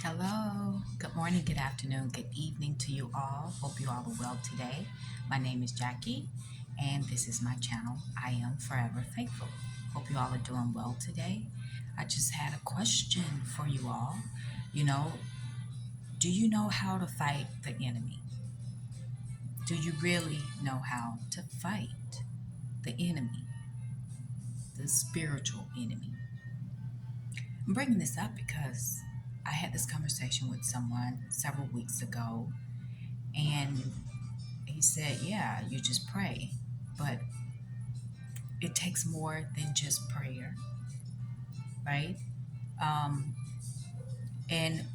Hello, good morning, good afternoon, good evening to you all. Hope you all are well today. My name is Jackie, and this is my channel. I am Forever Faithful. Hope you all are doing well today. I just had a question for you all. You know, do you know how to fight the enemy? Do you really know how to fight the enemy, the spiritual enemy? I'm bringing this up because I had this conversation with someone several weeks ago, and he said, yeah, you just pray. But it takes more than just prayer, right? Um, and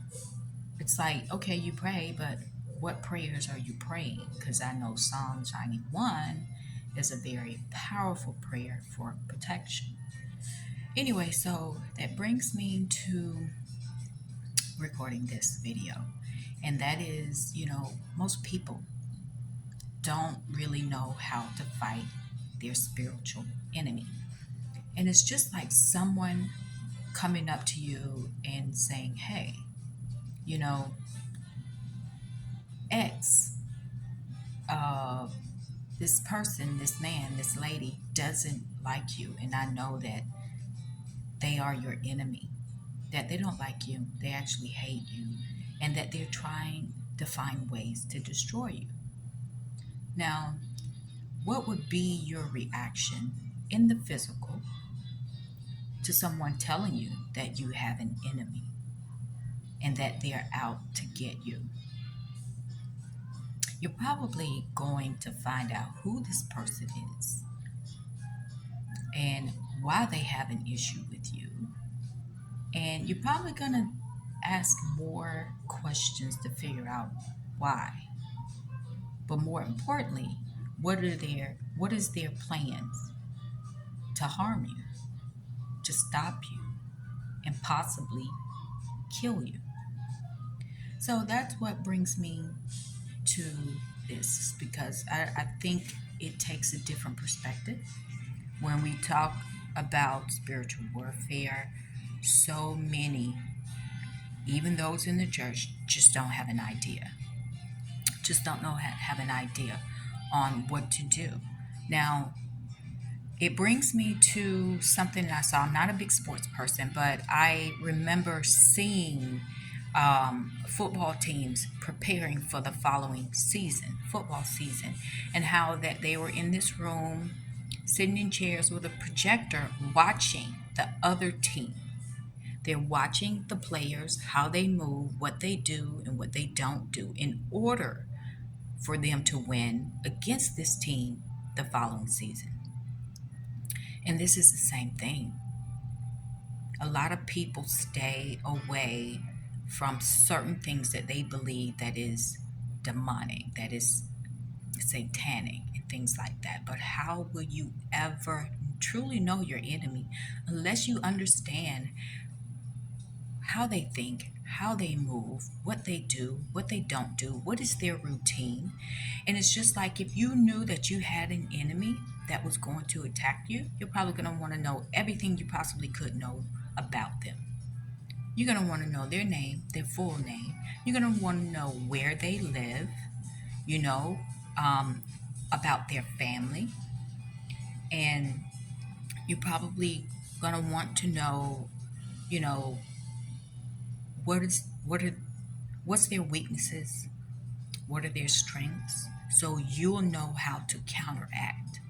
it's like, okay, you pray, but what prayers are you praying? Because I know Psalms 91 is a very powerful prayer for protection. Anyway, so that brings me to recording this video. And that is, most people don't really know how to fight their spiritual enemy. And it's just like someone coming up to you and saying, hey, you know, X, uh, this person, this man, this lady doesn't like you. And I know that they are your enemy, that they don't like you, they actually hate you, and that they're trying to find ways to destroy you. Now, what would be your reaction in the physical to someone telling you that you have an enemy and that they're out to get you? You're probably going to find out who this person is and why they have an issue with you. And you're probably going to ask more questions to figure out why. But more importantly, what is their plans to harm you, to stop you, and possibly kill you? So that's what brings me to this because I think it takes a different perspective when we talk about spiritual warfare. So many, even those in the church, just don't have an idea, just don't know have an idea on what to do. Now, it brings me to something that I saw. I'm not a big sports person, but I remember seeing football teams preparing for the following season, football season, and how that they were in this room, sitting in chairs with a projector, watching the other team. They're watching the players, how they move, what they do, and what they don't do in order for them to win against this team the following season. And this is the same thing. A lot of people stay away from certain things that they believe that is demonic, that is satanic, and things like that. But how will you ever truly know your enemy unless you understand how they think, how they move, what they do, what they don't do, what is their routine? And it's just like if you knew that you had an enemy that was going to attack you, you're probably going to want to know everything you possibly could know about them. You're going to want to know their name, their full name. You're going to want to know where they live, you know, um, about their family. And you're probably going to want to know, you know, what's their weaknesses, what are their strengths, so you'll know how to counteract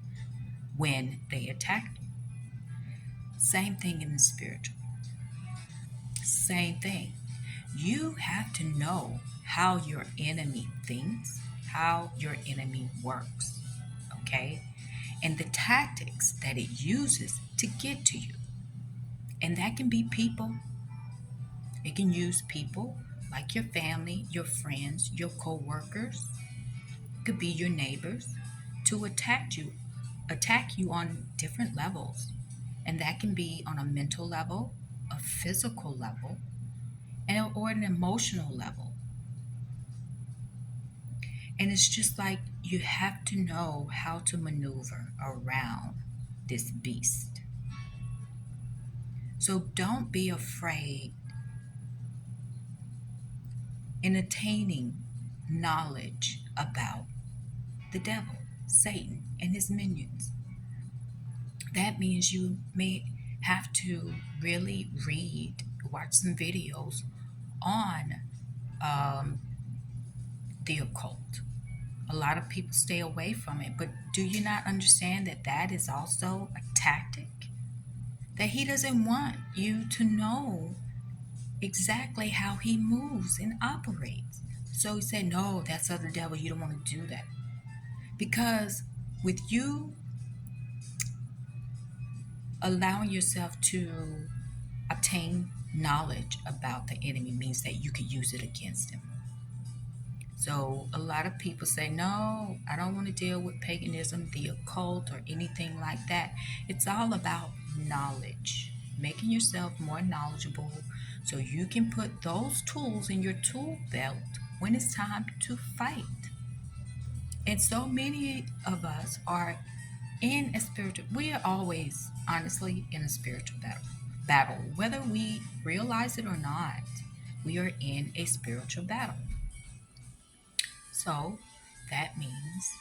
when they attack you. Same thing in the spiritual. Same thing. You have to know how your enemy thinks, how your enemy works, okay? And the tactics that it uses to get to you. And that can be people. It can use people like your family, your friends, your co-workers. It could be your neighbors to attack you on different levels. And that can be on a mental level, a physical level, and or an emotional level. And it's just like you have to know how to maneuver around this beast. So don't be afraid in attaining knowledge about the devil, Satan, and his minions. That means you may have to really read, watch some videos on um, the occult. A lot of people stay away from it, but do you not understand that that is also a tactic? That he doesn't want you to know exactly how he moves and operates. So he said, no, that's of the devil. You don't want to do that. Because with you allowing yourself to obtain knowledge about the enemy means that you could use it against him. So a lot of people say, no, I don't want to deal with paganism, the occult, or anything like that. It's all about knowledge, making yourself more knowledgeable so you can put those tools in your tool belt when it's time to fight. And so many of us are in a spiritual, we are always, honestly, in a spiritual battle. Whether we realize it or not, we are in a spiritual battle. So that means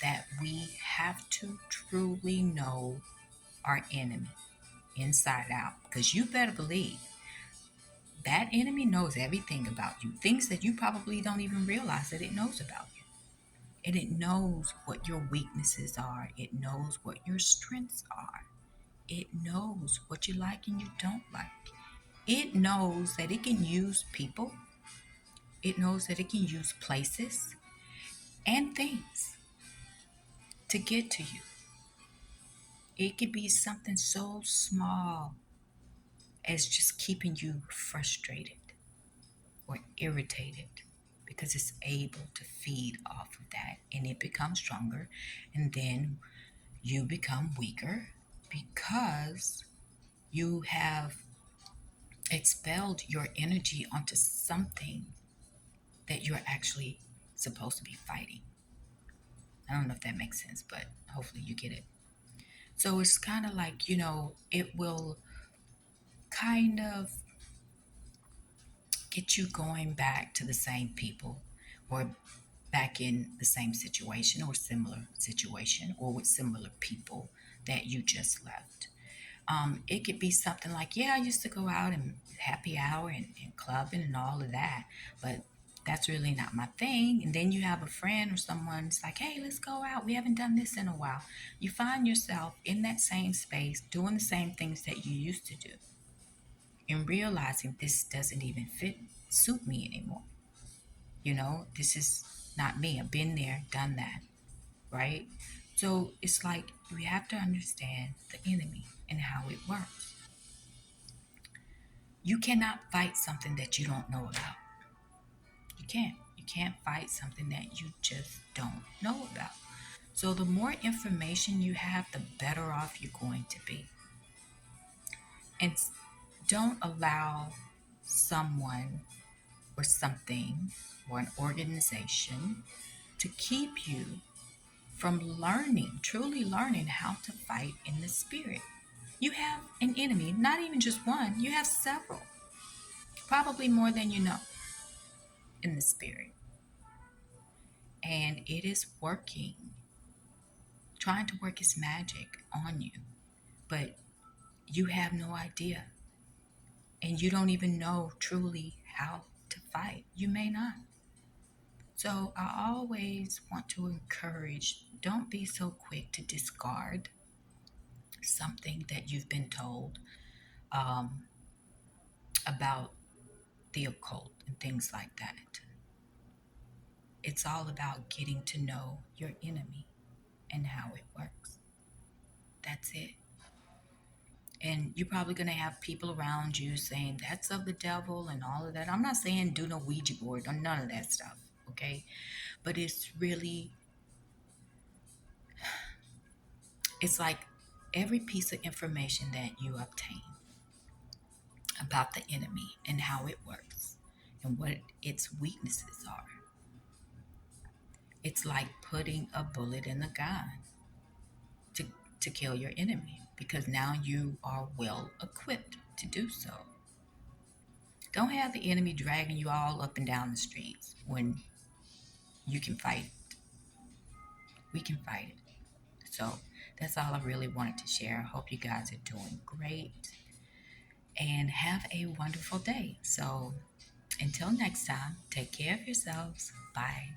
that we have to truly know our enemy inside out. Because you better believe that enemy knows everything about you, things that you probably don't even realize that it knows about you. And it knows what your weaknesses are, it knows what your strengths are, it knows what you like and you don't like. It knows that it can use people, it knows that it can use places and things to get to you. It could be something so small as just keeping you frustrated or irritated because it's able to feed off of that and it becomes stronger. And then you become weaker because you have expelled your energy onto something that you're actually supposed to be fighting. I don't know if that makes sense, but hopefully you get it. So it's kind of like, it will kind of get you going back to the same people or back in the same situation or similar situation or with similar people that you just left. It could be something like, yeah, I used to go out and happy hour and clubbing and all of that, but that's really not my thing. And then you have a friend or someone it's like, hey, let's go out. We haven't done this in a while. You find yourself in that same space doing the same things that you used to do and realizing this doesn't even suit me anymore. This is not me. I've been there, done that, right? So it's like we have to understand the enemy and how it works. You cannot fight something that you don't know about. You can't. You can't fight something that you just don't know about. So the more information you have, the better off you're going to be. And don't allow someone or something or an organization to keep you from learning, truly learning how to fight in the spirit. You have an enemy, not even just one, you have several, probably more than you know in the spirit. And it is working, trying to work its magic on you, but you have no idea. And you don't even know truly how to fight. You may not. So I always want to encourage don't be so quick to discard something that you've been told um, about the occult and things like that. It's all about getting to know your enemy and how it works. That's it. And you're probably going to have people around you saying that's of the devil and all of that. I'm not saying do no Ouija board or none of that stuff, okay? But it's like every piece of information that you obtain about the enemy and how it works and what its weaknesses are. It's like putting a bullet in a gun to, to kill your enemy because now you are well equipped to do so. Don't have the enemy dragging you all up and down the streets when you can fight it. We can fight it. So that's all I really wanted to share. I hope you guys are doing great and have a wonderful day. So until next time, take care of yourselves. Bye.